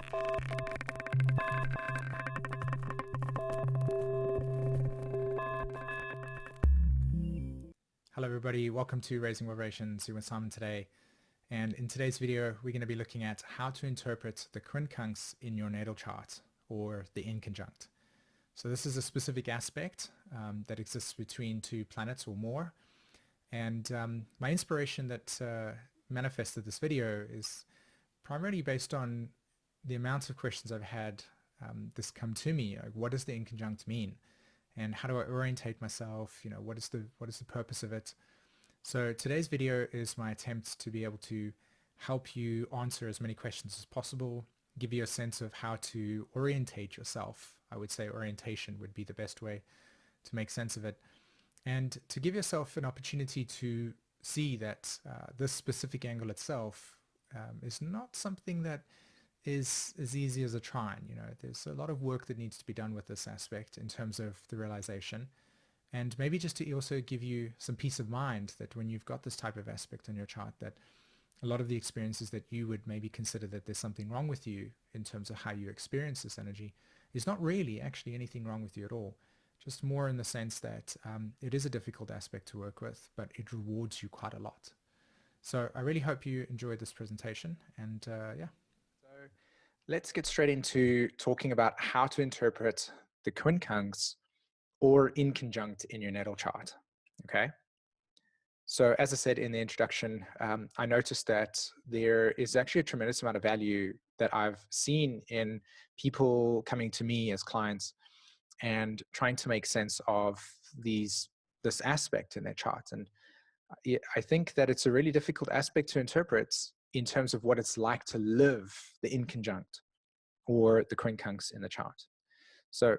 Hello everybody, welcome to Raising Vibrations. You're with Simon today, and in today's video we're going to be looking at how to interpret the Quincunx in your natal chart, or the Inconjunct. So this is a specific aspect that exists between two planets or more, and my inspiration that manifested this video is primarily based on the amount of questions I've had this come to me. Like, what does the Inconjunct mean? And how do I orientate myself? You know, what is the purpose of it? So today's video is my attempt to be able to help you answer as many questions as possible, give you a sense of how to orientate yourself. I would say orientation would be the best way to make sense of it, and to give yourself an opportunity to see that this specific angle itself is not something that is as easy as a trine. You know, there's a lot of work that needs to be done with this aspect in terms of the realization, and maybe just to also give you some peace of mind that when you've got this type of aspect on your chart, that a lot of the experiences that you would maybe consider that there's something wrong with you in terms of how you experience this energy is not really actually anything wrong with you at all. Just more in the sense that it is a difficult aspect to work with, but it rewards you quite a lot. So I really hope you enjoyed this presentation, and yeah. So let's get straight into talking about how to interpret the Quincunx or Inconjunct in your natal chart. Okay. So as I said in the introduction, I noticed that there is actually a tremendous amount of value that I've seen in people coming to me as clients and trying to make sense of this aspect in their chart. And I think that it's a really difficult aspect to interpret in terms of what it's like to live the Inconjunct or the Quincunx in the chart. So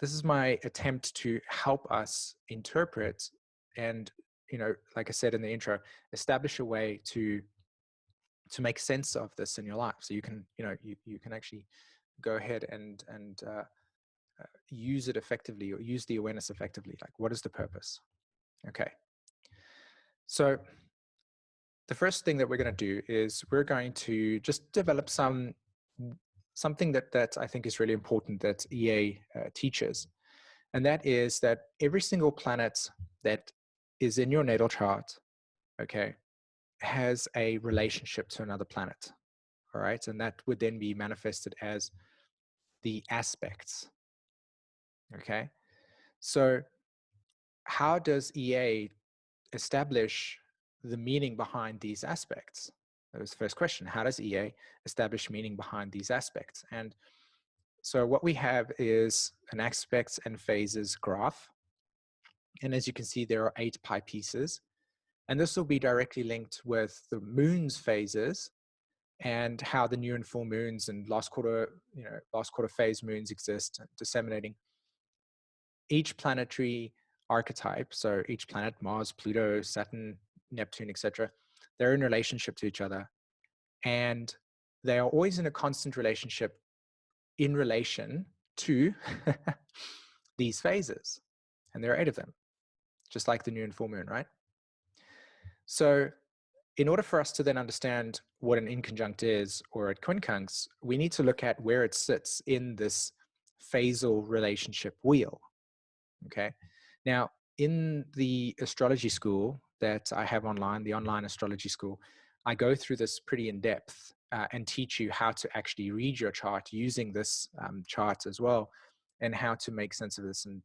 this is my attempt to help us interpret and, you know, like I said in the intro, establish a way to make sense of this in your life. So you can, you know, you can actually go ahead and use it effectively, or use the awareness effectively. Like, what is the purpose? Okay. So the first thing that we're going to do is we're going to just develop something that I think is really important that EA teaches. And that is that every single planet that is in your natal chart, okay, has a relationship to another planet. All right. And that would then be manifested as the aspects. Okay. So how does EA establish the meaning behind these aspects? That was the first question. How does EA establish meaning behind these aspects? And so what we have is an aspects and phases graph. And as you can see, there are 8 pie pieces. And this will be directly linked with the moon's phases and how the new and full moons and last quarter phase moons exist, disseminating each planetary archetype. So each planet, Mars, Pluto, Saturn, Neptune, etc., they're in relationship to each other. And they are always in a constant relationship in relation to these phases. And there are 8 of them, just like the new and full moon, right? So in order for us to then understand what an inconjunct is, or a quincunx, we need to look at where it sits in this phasal relationship wheel. Okay. Now, in the astrology school that I have online, the online astrology school, I go through this pretty in depth and teach you how to actually read your chart using this chart as well, and how to make sense of this and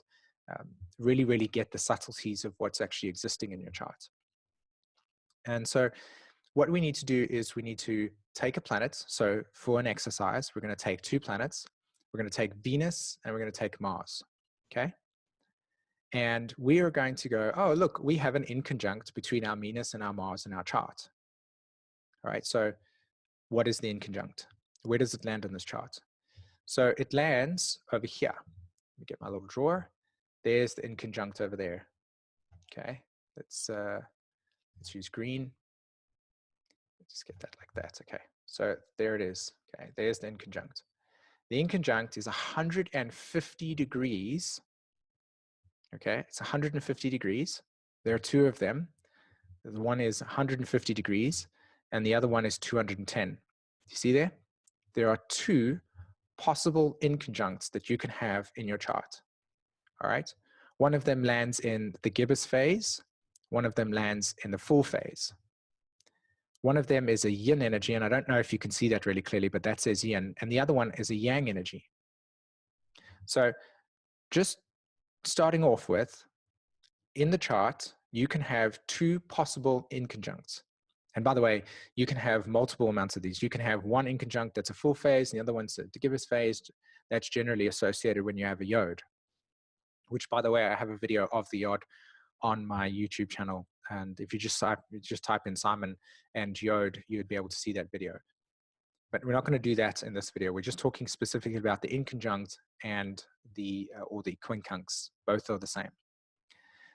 really, really get the subtleties of what's actually existing in your chart. And so what we need to do is we need to take a planet. So for an exercise, we're going to take 2 planets. We're going to take Venus and we're going to take Mars. Okay. And we are going to go, oh, look, we have an inconjunct between our Venus and our Mars in our chart. All right. So what is the inconjunct? Where does it land on this chart? So it lands over here. Let me get my little drawer. There's the inconjunct over there. Okay. Let's use green. Just get that like that. Okay. So there it is. Okay. There's the inconjunct. The inconjunct is 150 degrees. Okay. It's 150 degrees. There are 2 of them. The one is 150 degrees and the other one is 210. You see there? there are two possible inconjuncts that you can have in your chart. All right. One of them lands in the gibbous phase. One of them lands in the full phase. One of them is a yin energy, and I don't know if you can see that really clearly, but that says yin. And the other one is a yang energy. So just starting off with, in the chart, you can have two possible inconjuncts. And by the way, you can have multiple amounts of these. You can have one inconjunct that's a full phase, and the other one's the gibbous phase. That's generally associated when you have a yod, which, by the way, I have a video of the yod on my YouTube channel. And if you just type in Simon and yod, you'd be able to see that video. But we're not going to do that in this video. We're just talking specifically about the inconjunct and or the quincunx. Both are the same.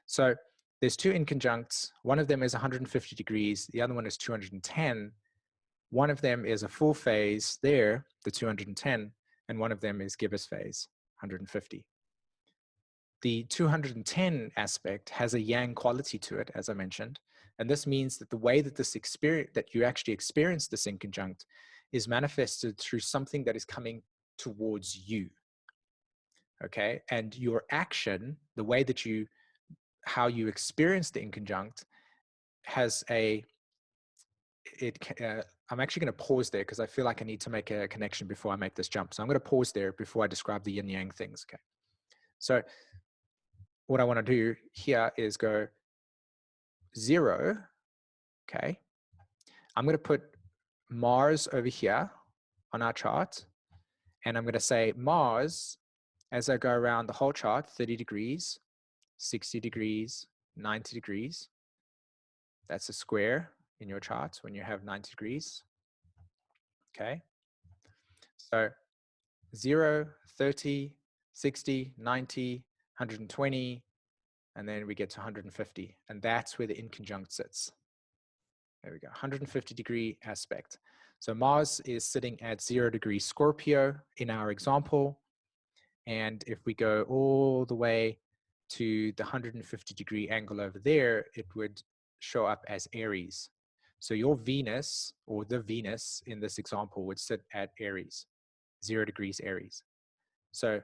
So there's two inconjuncts. One of them is 150 degrees. The other one is 210. One of them is a full phase there, the 210, and one of them is gibbous phase, 150. The 210 aspect has a yang quality to it, as I mentioned. And this means that the way that that you actually experience this inconjunct is manifested through something that is coming towards you. Okay. And your action, the way that how you experience the inconjunct has I'm actually going to pause there because I feel like I need to make a connection before I make this jump. So I'm going to pause there before I describe the yin yang things. Okay. So what I want to do here is go 0. Okay. I'm going to put Mars over here on our chart. And I'm going to say Mars, as I go around the whole chart, 30 degrees, 60 degrees, 90 degrees. That's a square in your chart when you have 90 degrees. Okay. So 0, 30, 60, 90, 120, and then we get to 150. And that's where the inconjunct sits. There we go, 150 degree aspect. So Mars is sitting at 0 degrees Scorpio in our example. And if we go all the way to the 150 degree angle over there, it would show up as Aries. So your Venus, or the Venus in this example, would sit at Aries, 0 degrees Aries. So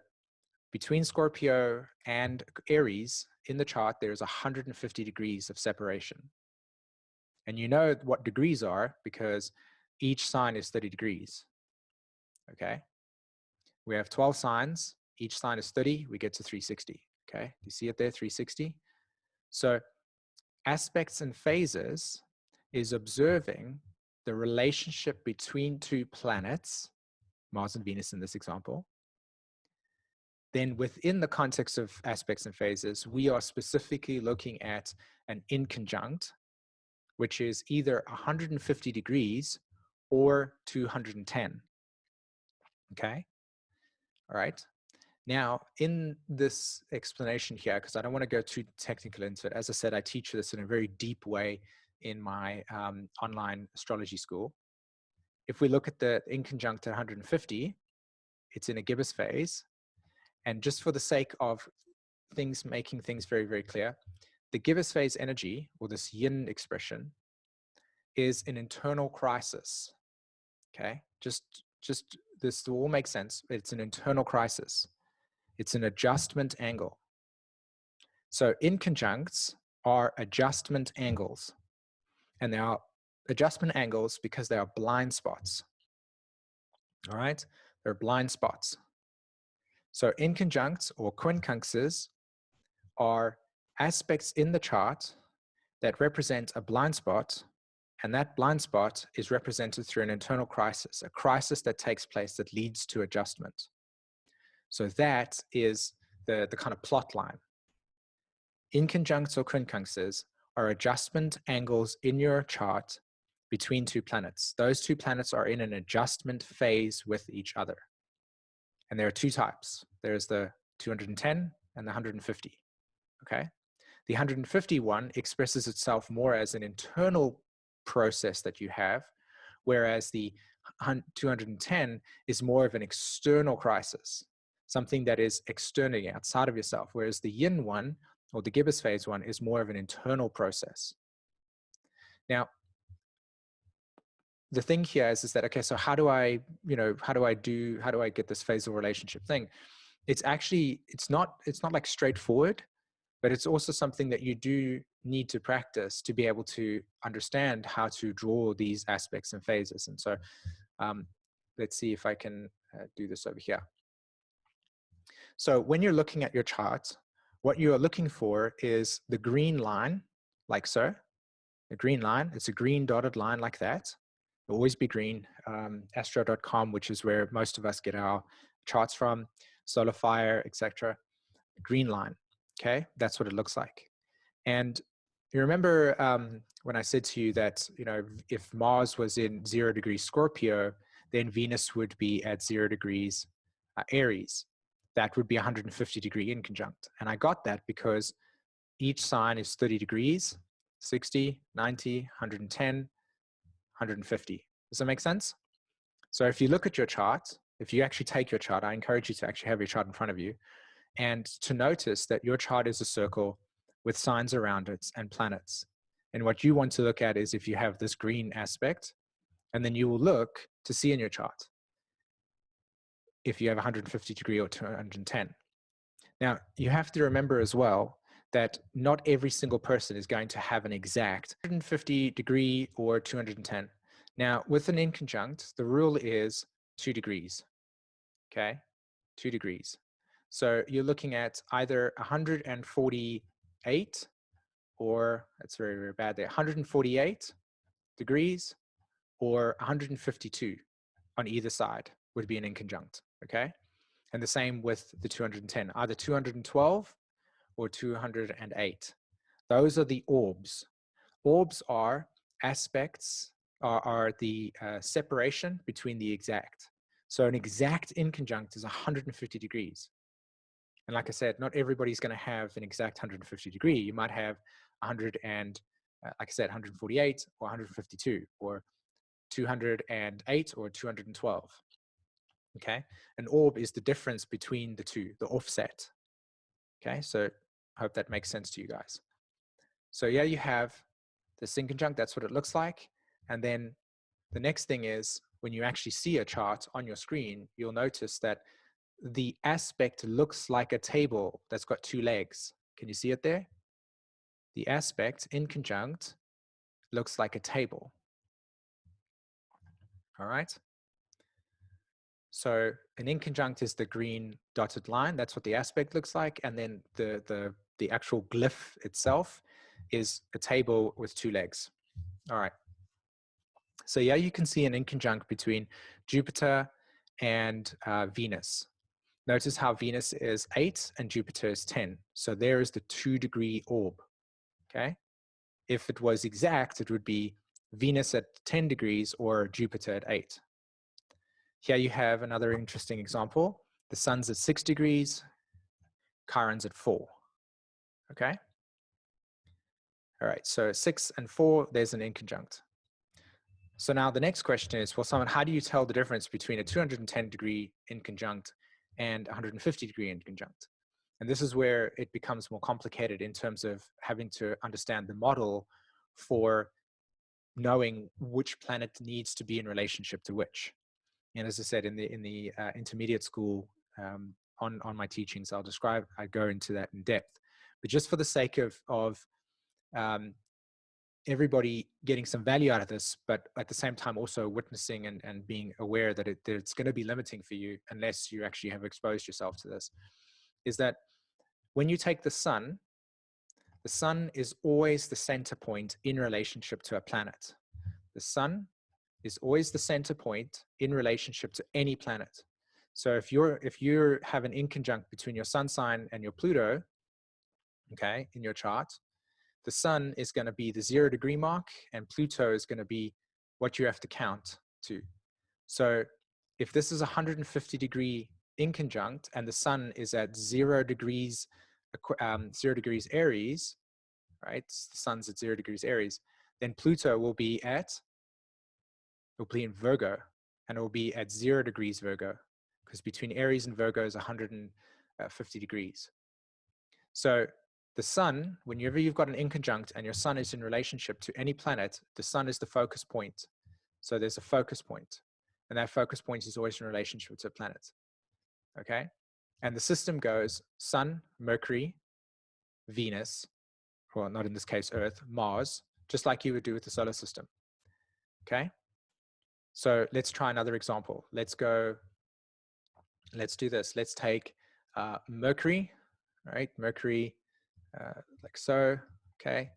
between Scorpio and Aries in the chart, there's 150 degrees of separation. And you know what degrees are because each sign is 30 degrees. Okay. We have 12 signs. Each sign is 30. We get to 360. Okay. You see it there, 360. So aspects and phases is observing the relationship between two planets, Mars and Venus in this example. Then within the context of aspects and phases, we are specifically looking at an inconjunct, which is either 150 degrees or 210. Okay. All right. Now, in this explanation here, because I don't want to go too technical into it, as I said, I teach this in a very deep way in my online astrology school. If we look at the inconjunct at 150, it's in a gibbous phase. And just for the sake of making things very, very clear, the gibbous phase energy, or this yin expression, is an internal crisis. Okay, just this will all make sense. It's an internal crisis. It's an adjustment angle. So inconjuncts are adjustment angles. And they are adjustment angles because they are blind spots. All right, they're blind spots. So inconjuncts or quincunxes are aspects in the chart that represent a blind spot, and that blind spot is represented through an internal crisis, a crisis that takes place that leads to adjustment. So that is the kind of plot line. Inconjuncts or quincunxes are adjustment angles in your chart between two planets. Those two planets are in an adjustment phase with each other. And there are two types. There's the 210 and the 150. Okay. The 151 expresses itself more as an internal process that you have, whereas the 210 is more of an external crisis, something that is externally outside of yourself, whereas the yin one, or the gibbous phase one, is more of an internal process. Now, the thing here is that, okay, so how do I, how do I get this phasal relationship thing? It's not like straightforward, but it's also something that you do need to practice to be able to understand how to draw these aspects and phases. And so let's see if I can do this over here. So when you're looking at your chart, what you are looking for is the green line, like so. A green line, it's a green dotted line like that. It'll always be green. Astro.com, which is where most of us get our charts from, SolarFire, etc. Green line, okay? That's what it looks like. And you remember when I said to you that, if Mars was in 0 degrees Scorpio, then Venus would be at 0 degrees Aries. That would be 150 degree inconjunct. And I got that because each sign is 30 degrees, 60, 90, 110, 150. Does that make sense? So if you look at your chart, if you actually take your chart, I encourage you to actually have your chart in front of you and to notice that your chart is a circle with signs around it and planets. And what you want to look at is if you have this green aspect, and then you will look to see in your chart if you have 150 degree or 210. Now, you have to remember as well that not every single person is going to have an exact 150 degree or 210. Now, with an inconjunct, the rule is 2 degrees, okay? 2 degrees. So you're looking at either 148, or that's very, very bad there, 148 degrees or 152 on either side would be an inconjunct, okay? And the same with the 210, either 212 or 208. Those are the orbs. Orbs are aspects, are the separation between the exact. So an exact inconjunct is 150 degrees. And like I said, not everybody's going to have an exact 150 degree. You might have 100 and, like I said, 148 or 152 or 208 or 212. Okay, an orb is the difference between the two, the offset. Okay, so I hope that makes sense to you guys. So yeah, you have the inconjunct, that's what it looks like. And then the next thing is when you actually see a chart on your screen, you'll notice that the aspect looks like a table that's got 2 legs. Can you see it there? The aspect inconjunct looks like a table. All right. So an inconjunct is the green dotted line. That's what the aspect looks like. And then the actual glyph itself is a table with 2 legs. All right. So yeah, you can see an inconjunct between Jupiter and Venus. Notice how Venus is 8 and Jupiter is 10. So there is the 2 degree orb, okay? If it was exact, it would be Venus at 10 degrees or Jupiter at 8. Here you have another interesting example. The sun's at 6 degrees, Chiron's at 4, okay? All right, so 6 and 4, there's an inconjunct. So now the next question is, well, Simon, how do you tell the difference between a 210 degree inconjunct and 150 degree inconjunct? And this is where it becomes more complicated in terms of having to understand the model for knowing which planet needs to be in relationship to which. And as I said, in the intermediate school, on my teachings, I go into that in depth. But just for the sake of everybody getting some value out of this, but at the same time also witnessing and being aware that it's going to be limiting for you unless you actually have exposed yourself to this, is that when you take the sun is always the center point in relationship to a planet. The sun is always the center point in relationship to any planet. So if you have an inconjunct between your sun sign and your Pluto, okay, in your chart, the sun is going to be the 0 degree mark and Pluto is going to be what you have to count to. So if this is 150 degree inconjunct and the sun is at 0 degrees, 0 degrees Aries, right? The sun's at 0 degrees Aries, then Pluto will be in Virgo, and it will be at 0 degrees Virgo, because between Aries and Virgo is 150 degrees. So the sun, whenever you've got an inconjunct and your sun is in relationship to any planet, the sun is the focus point. So there's a focus point, and that focus point is always in relationship to a planet. Okay? And the system goes Sun, Mercury, Venus, well, not in this case, Earth, Mars, just like you would do with the solar system. Okay? So let's try another example. Let's do this. Let's take Mercury, right? Mercury, like so, okay?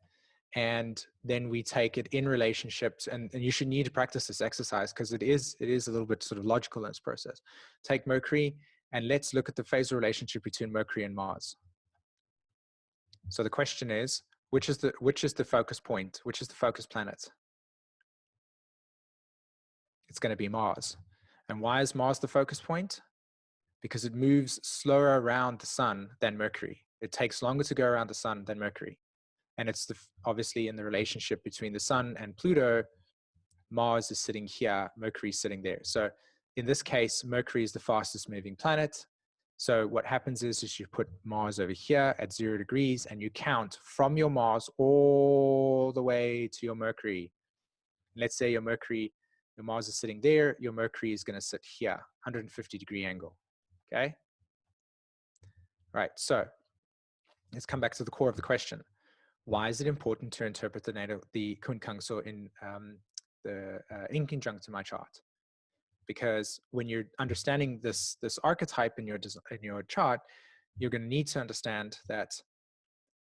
And then we take it in relationships, and you should need to practice this exercise because it is a little bit sort of logical in its process. Take Mercury, and let's look at the phasal relationship between Mercury and Mars. So the question is, which is the focus point? Which is the focus planet? It's going to be Mars. And why is Mars the focus point? Because it moves slower around the sun than Mercury. It takes longer to go around the sun than Mercury. And it's obviously in the relationship between the sun and Pluto. Mars is sitting here, Mercury is sitting there. So in this case, Mercury is the fastest moving planet. So what happens is you put Mars over here at 0 degrees, and you count from your Mars all the way to your Mercury. Let's say your Mars is sitting there, your Mercury is going to sit here, 150-degree angle. Okay? Right, so let's come back to the core of the question. Why is it important to interpret the Quincunx or in the Inconjunct in my chart? Because when you're understanding this archetype in your chart, you're going to need to understand that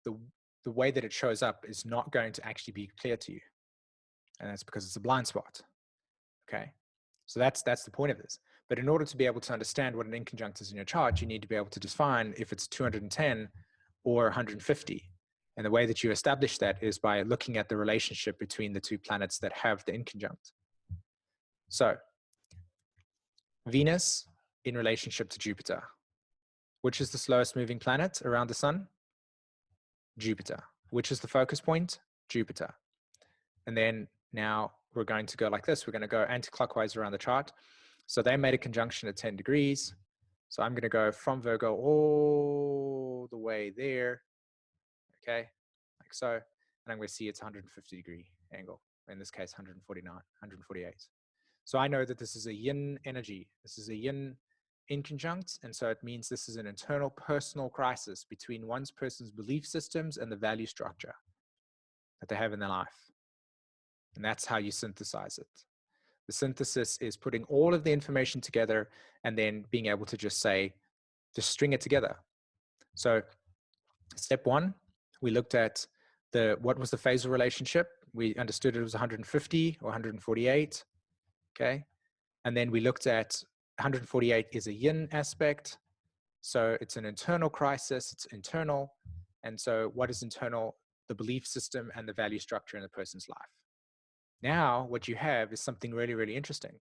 the way that it shows up is not going to actually be clear to you, and that's because it's a blind spot. Okay, so that's the point of this. But in order to be able to understand what an inconjunct is in your chart, you need to be able to define if it's 210 or 150. And the way that you establish that is by looking at the relationship between the two planets that have the inconjunct. So Venus in relationship to Jupiter. Which is the slowest moving planet around the sun? Jupiter. Which is the focus point? Jupiter. And then now we're going to go like this. We're going to go anti-clockwise around the chart. So they made a conjunction at 10 degrees. So I'm going to go from Virgo all the way there. Okay, like so. And I'm going to see it's 150-degree angle. In this case, 149, 148. So I know that this is a yin energy. This is a yin inconjunct. And so it means this is an internal personal crisis between one's person's belief systems and the value structure that they have in their life. And that's how you synthesize it. The synthesis is putting all of the information together and then being able to just string it together. So step one, we looked at what was the phasal relationship. We understood it was 150 or 148. Okay. And then we looked at 148 is a yin aspect. So it's an internal crisis, it's internal. And so what is internal? The belief system and the value structure in the person's life. Now, what you have is something really, really interesting.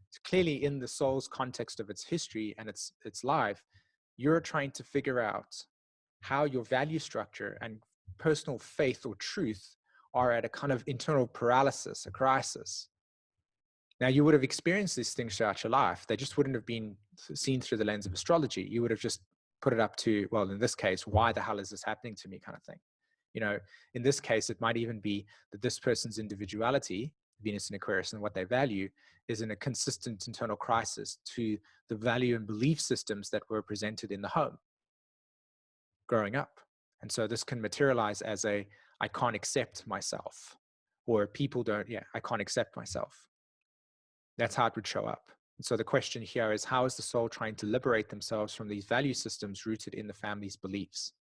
It's clearly in the soul's context of its history and its life, you're trying to figure out how your value structure and personal faith or truth are at a kind of internal paralysis, a crisis. Now, you would have experienced these things throughout your life. They just wouldn't have been seen through the lens of astrology. You would have just put it up to, well, in this case, why the hell is this happening to me kind of thing. You know, in this case, it might even be that this person's individuality, Venus and Aquarius, and what they value is in a consistent internal crisis to the value and belief systems that were presented in the home growing up. And so this can materialize as I can't accept myself, or people don't, I can't accept myself. That's how it would show up. And so the question here is, how is the soul trying to liberate themselves from these value systems rooted in the family's beliefs?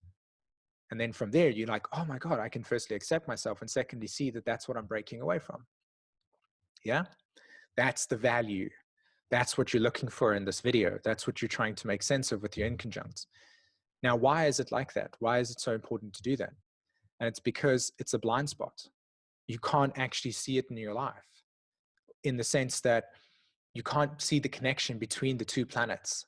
And then from there, you're like, oh my God, I can firstly accept myself, and secondly, see that that's what I'm breaking away from. Yeah, that's the value. That's what you're looking for in this video. That's what you're trying to make sense of with your inconjuncts. Now, why is it like that? Why is it so important to do that? And it's because it's a blind spot. You can't actually see it in your life, in the sense that you can't see the connection between the two planets.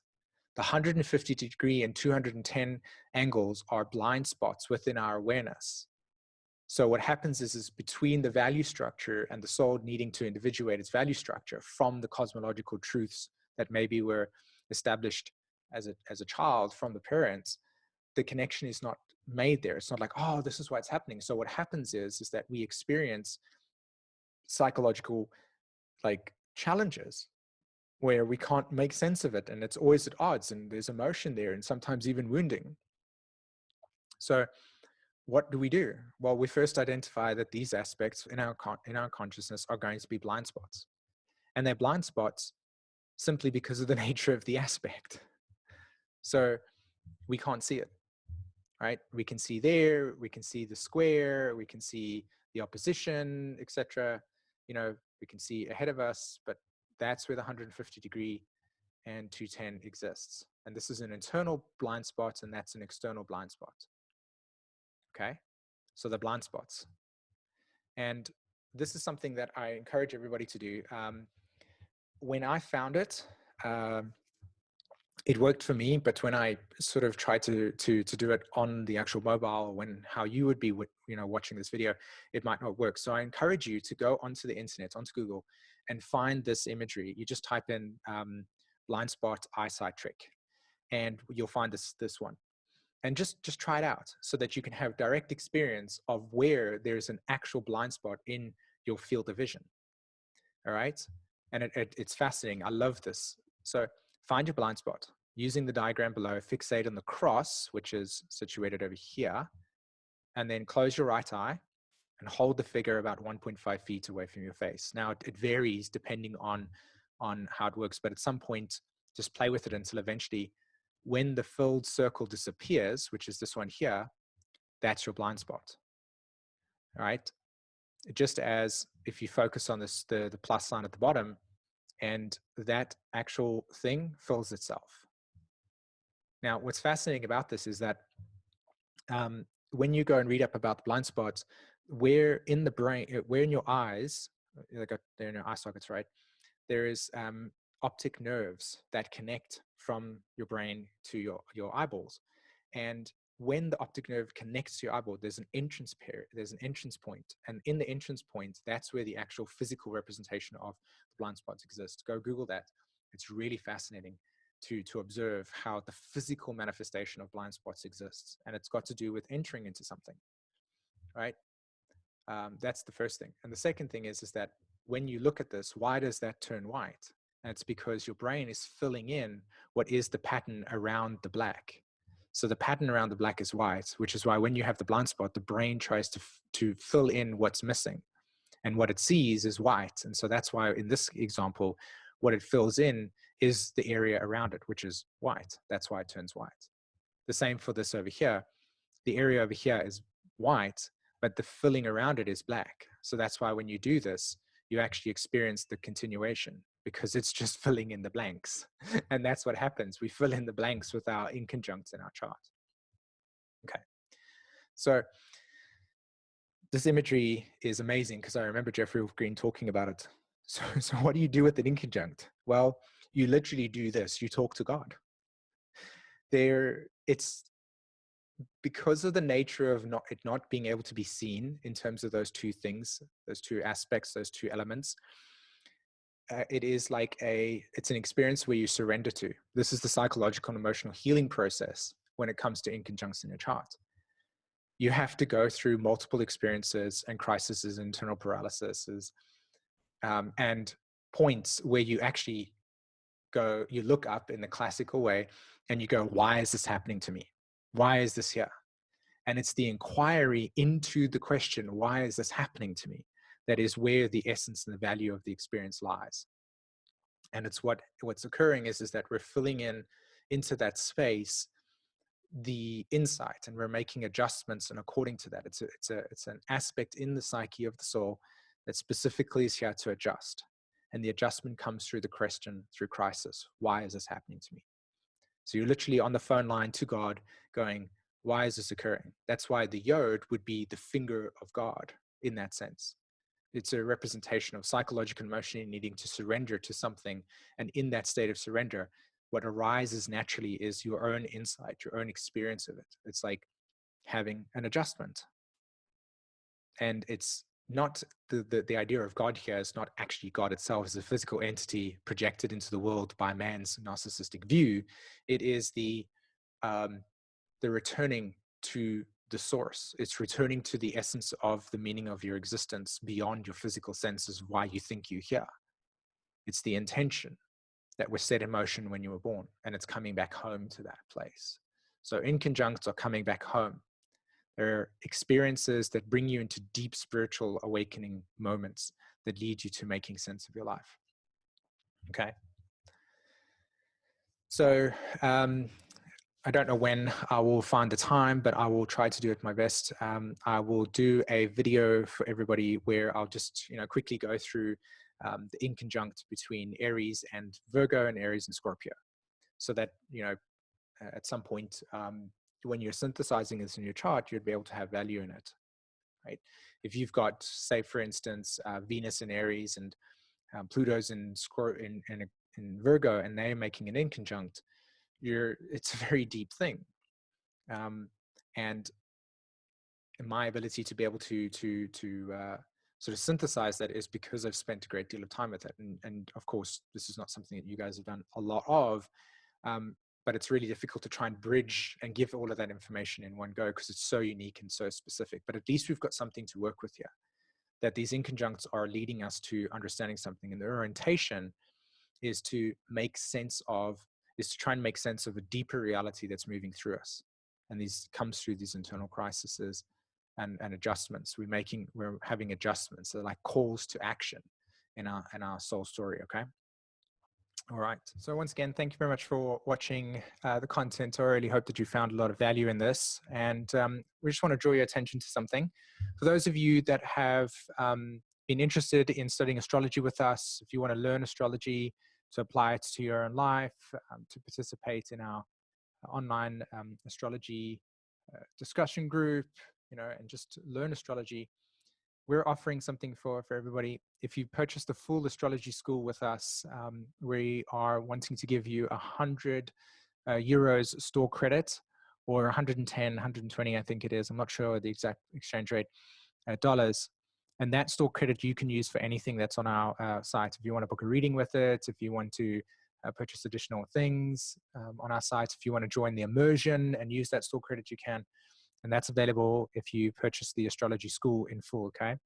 The 150-degree and 210 angles are blind spots within our awareness. So what happens is between the value structure and the soul needing to individuate its value structure from the cosmological truths that maybe were established as a child from the parents, the connection is not made there. It's not like, oh, this is what's happening. So what happens is that we experience psychological like challenges where we can't make sense of it, and it's always at odds, and there's emotion there, and sometimes even wounding. So what do we do? Well, we first identify that these aspects in our consciousness are going to be blind spots, and they're blind spots simply because of the nature of the aspect. So we can't see it, right? We can see there, we can see the square, we can see the opposition, etc. We can see ahead of us, but that's where the 150-degree and 210 exists. And this is an internal blind spot, and that's an external blind spot. Okay, so the blind spots. And this is something that I encourage everybody to do. When I found it, it worked for me, but when I sort of tried to do it on the actual mobile, how you would be watching this video, it might not work. So I encourage you to go onto the internet, onto Google, and find this imagery. You just type in blind spot eyesight trick, and you'll find this one. And just try it out so that you can have direct experience of where there's an actual blind spot in your field of vision. All right, and it's fascinating. I love this. So find your blind spot using the diagram below. Fixate on the cross, which is situated over here, and then close your right eye and hold the figure about 1.5 feet away from your face. Now it varies depending on how it works, but at some point just play with it until eventually, when the filled circle disappears, which is this one here, that's your blind spot. All right, just as if you focus on this, the plus sign at the bottom, and that actual thing fills itself. Now, what's fascinating about this is that when you go and read up about the blind spots, where in the brain, where in your eyes, they're in your eye sockets, right? There is optic nerves that connect from your brain to your eyeballs. And when the optic nerve connects to your eyeball, there's an entrance point. And in the entrance point, that's where the actual physical representation of the blind spots exists. Go Google that. It's really fascinating to observe how the physical manifestation of blind spots exists. And it's got to do with entering into something, right? That's the first thing. And the second thing is that when you look at this, why does that turn white? And it's because your brain is filling in what is the pattern around the black. So the pattern around the black is white, which is why when you have the blind spot, the brain tries to fill in what's missing. And what it sees is white. And so that's why in this example, what it fills in is the area around it, which is white. That's why it turns white. The same for this over here. The area over here is white, but the filling around it is black. So that's why when you do this, you actually experience the continuation, because it's just filling in the blanks. And that's what happens. We fill in the blanks with our inconjuncts in our chart. Okay. So this imagery is amazing because I remember Jeffrey Wolf Green talking about it. So what do you do with an inconjunct? Well, you literally do this. You talk to God. It's because of the nature of it not being able to be seen in terms of those two things, those two aspects, those two elements. It's an experience where you surrender to. This is the psychological and emotional healing process when it comes to inconjuncts in your chart. You have to go through multiple experiences and crises, internal paralysis, and points where you actually you look up in the classical way and you go, why is this happening to me? Why is this here? And it's the inquiry into the question, why is this happening to me? That is where the essence and the value of the experience lies. And it's what's occurring is that we're filling into that space the insight, and we're making adjustments, and according to that, it's an aspect in the psyche of the soul that specifically is here to adjust. And the adjustment comes through the question, through crisis. Why is this happening to me? So you're literally on the phone line to God going, why is this occurring? That's why the yod would be the finger of God in that sense. It's a representation of psychological and emotionally needing to surrender to something. And in that state of surrender, what arises naturally is your own insight, your own experience of it. It's like having an adjustment. And it's not the idea of God here is not actually God itself as a physical entity projected into the world by man's narcissistic view. It is the returning to the source. It's returning to the essence of the meaning of your existence beyond your physical senses, why you think you're here. It's the intention that was set in motion when you were born, and it's coming back home to that place. So inconjuncts are coming back home. They're experiences that bring you into deep spiritual awakening moments that lead you to making sense of your life. Okay. So I don't know when I will find the time, but I will try to do it my best. I will do a video for everybody where I'll just, quickly go through the inconjunct between Aries and Virgo and Aries and Scorpio, so that, at some point, when you're synthesizing this in your chart, you'd be able to have value in it, right? If you've got, say, for instance, Venus in Aries and Pluto's in Virgo, and they're making an inconjunct, it's a very deep thing. And my ability to be able to sort of synthesize that is because I've spent a great deal of time with it. And of course, this is not something that you guys have done a lot of, but it's really difficult to try and bridge and give all of that information in one go because it's so unique and so specific. But at least we've got something to work with here, that these inconjuncts are leading us to understanding something. And the orientation is to try and make sense of a deeper reality that's moving through us. And these comes through these internal crises and adjustments. We're having adjustments. They're like calls to action in our soul story. Okay. All right. So once again, thank you very much for watching the content. I really hope that you found a lot of value in this. And we just want to draw your attention to something. For those of you that have been interested in studying astrology with us, if you want to learn astrology, to apply it to your own life, to participate in our online astrology discussion group, and just learn astrology, we're offering something for everybody. If you purchase the full astrology school with us, we are wanting to give you 100 euros store credit, or 110, 120, I think it is. I'm not sure the exact exchange rate, dollars. And that store credit you can use for anything that's on our site. If you want to book a reading with it, if you want to purchase additional things on our site, if you want to join the immersion and use that store credit, you can. And that's available if you purchase the astrology school in full, okay?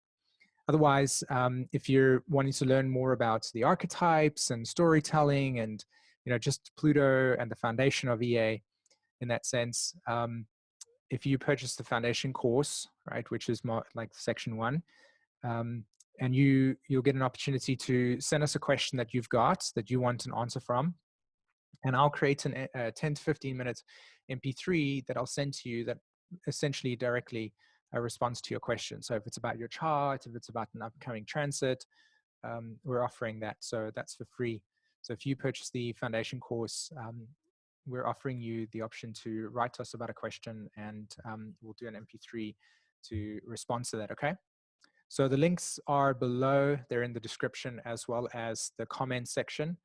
Otherwise, if you're wanting to learn more about the archetypes and storytelling and, just Pluto and the foundation of EA in that sense, if you purchase the foundation course, right, which is more like section 1, and you'll get an opportunity to send us a question that you've got that you want an answer from, and I'll create a 10 to 15 minute MP3 that I'll send to you that essentially directly responds to your question. So if it's about your chart, if it's about an upcoming transit, we're offering that. So that's for free. So if you purchase the foundation course, we're offering you the option to write to us about a question, and we'll do an MP3 to respond to that, okay? So the links are below. They're in the description as well as the comment section.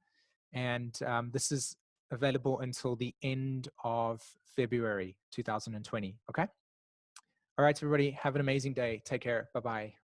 And this is available until the end of February 2020, okay? All right, everybody, have an amazing day. Take care. Bye-bye.